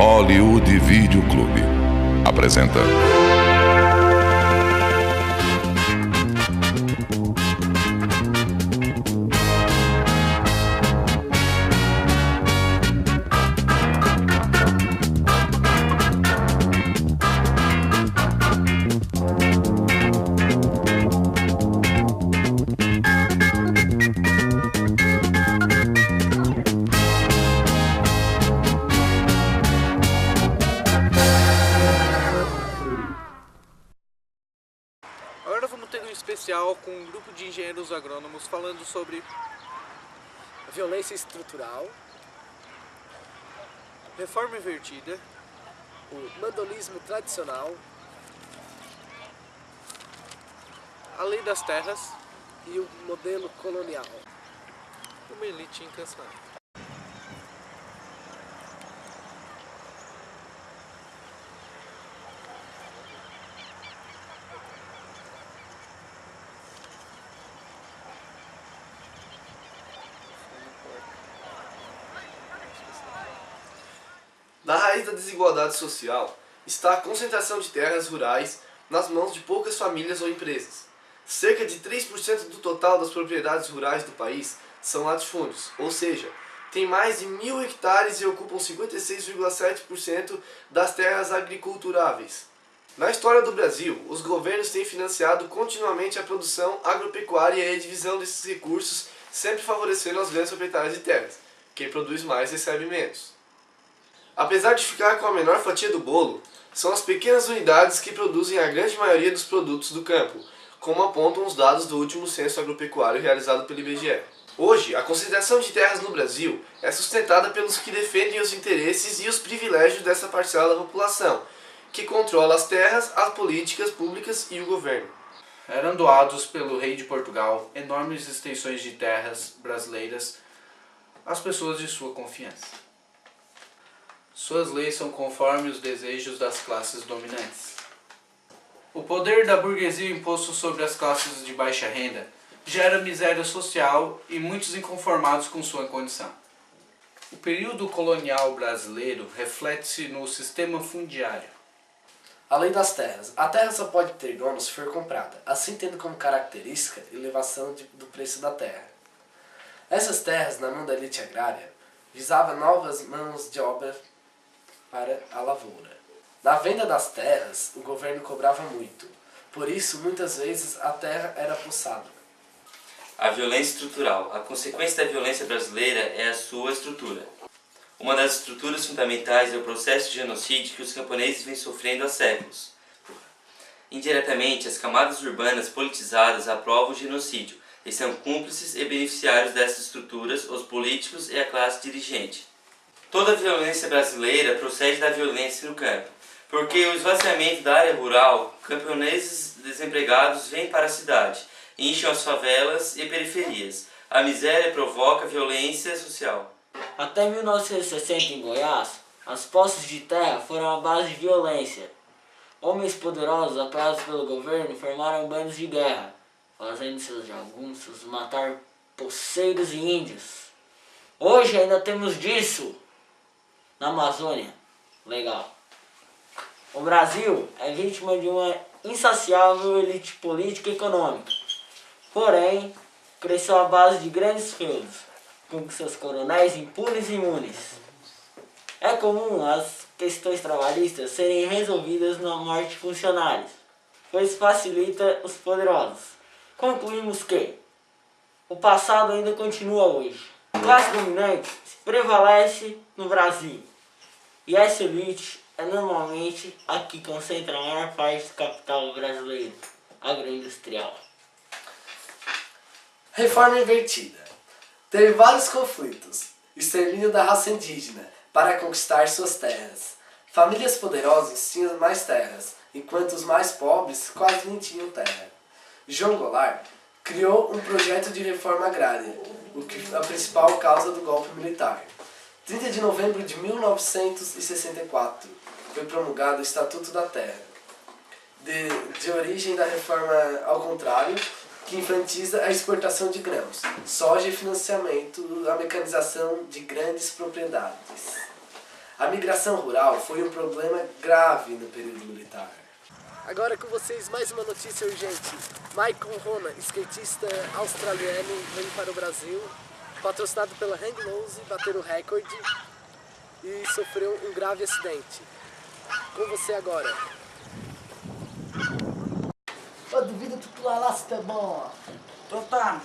Hollywood Video Clube apresenta Agora vamos ter um especial com um grupo de engenheiros agrônomos falando sobre a violência estrutural, reforma invertida, o mandolismo tradicional a lei das terras e o modelo colonial. uma elite incansável. Na raiz da desigualdade social está a concentração de terras rurais nas mãos de poucas famílias ou empresas. Cerca de 3% do total das propriedades rurais do país são latifúndios, ou seja, tem mais de 1.000 hectares e ocupam 56,7% das terras agriculturáveis. Na história do Brasil, os governos têm financiado continuamente a produção agropecuária e a divisão desses recursos, sempre favorecendo as grandes proprietárias de terras. Quem produz mais recebe menos. Apesar de ficar com a menor fatia do bolo, são as pequenas unidades que produzem a grande maioria dos produtos do campo, como apontam os dados do último censo agropecuário realizado pelo IBGE. Hoje, a concentração de terras no Brasil é sustentada pelos que defendem os interesses e os privilégios dessa parcela da população, que controla as terras, as políticas públicas e o governo. Eram doados pelo rei de Portugal enormes extensões de terras brasileiras às pessoas de sua confiança. Suas leis são conforme os desejos das classes dominantes. O poder da burguesia imposto sobre as classes de baixa renda gera miséria social e muitos inconformados com sua condição. O período colonial brasileiro reflete-se no sistema fundiário. A lei das terras. A terra só pode ter dono se for comprada, assim tendo como característica a elevação do preço da terra. Essas terras, na mão da elite agrária, visavam novas mãos de obra para a lavoura. Na venda das terras, o governo cobrava muito. Por isso, muitas vezes, a terra era poçada. A violência estrutural. A consequência da violência brasileira é a sua estrutura. Uma das estruturas fundamentais é o processo de genocídio que os camponeses vêm sofrendo há séculos. Indiretamente, as camadas urbanas politizadas aprovam o genocídio e são cúmplices e beneficiários dessas estruturas, os políticos e a classe dirigente. Toda a violência brasileira procede da violência no campo, porque o esvaziamento da área rural, camponeses desempregados vêm para a cidade, enchem as favelas e periferias. A miséria provoca violência social. Até 1960 em Goiás, as posses de terra foram a base de violência. Homens poderosos, apoiados pelo governo, formaram bandos de guerra, fazendo seus jagunços matar poceiros e índios. Hoje ainda temos disso na Amazônia. Legal. O Brasil é vítima de uma insaciável elite política e econômica. Porém, cresceu à base de grandes feudos, com seus coronéis impunes e imunes. É comum as questões trabalhistas serem resolvidas na morte de funcionários, pois facilita os poderosos. Concluímos que o passado ainda continua hoje. A classe dominante prevalece no Brasil, e essa elite é normalmente a que concentra a maior parte do capital brasileiro agroindustrial. Reforma invertida. Teve vários conflitos. Extermínio da raça indígena para conquistar suas terras. Famílias poderosas tinham mais terras, enquanto os mais pobres quase nem tinham terra. João Goulart criou um projeto de reforma agrária, o que é a principal causa do golpe militar. 30 de novembro de 1964 foi promulgado o Estatuto da Terra, de origem da reforma ao contrário, que enfatiza a exportação de grãos, soja e financiamento à mecanização de grandes propriedades. A migração rural foi um problema grave no período militar. Agora com vocês mais uma notícia urgente. Michael Rona, skatista australiano, veio para o Brasil, patrocinado pela Hang Loose, bateu o recorde e sofreu um grave acidente. Com você agora. Eu duvido tu pular lá se tu é bom, ó. Então tá.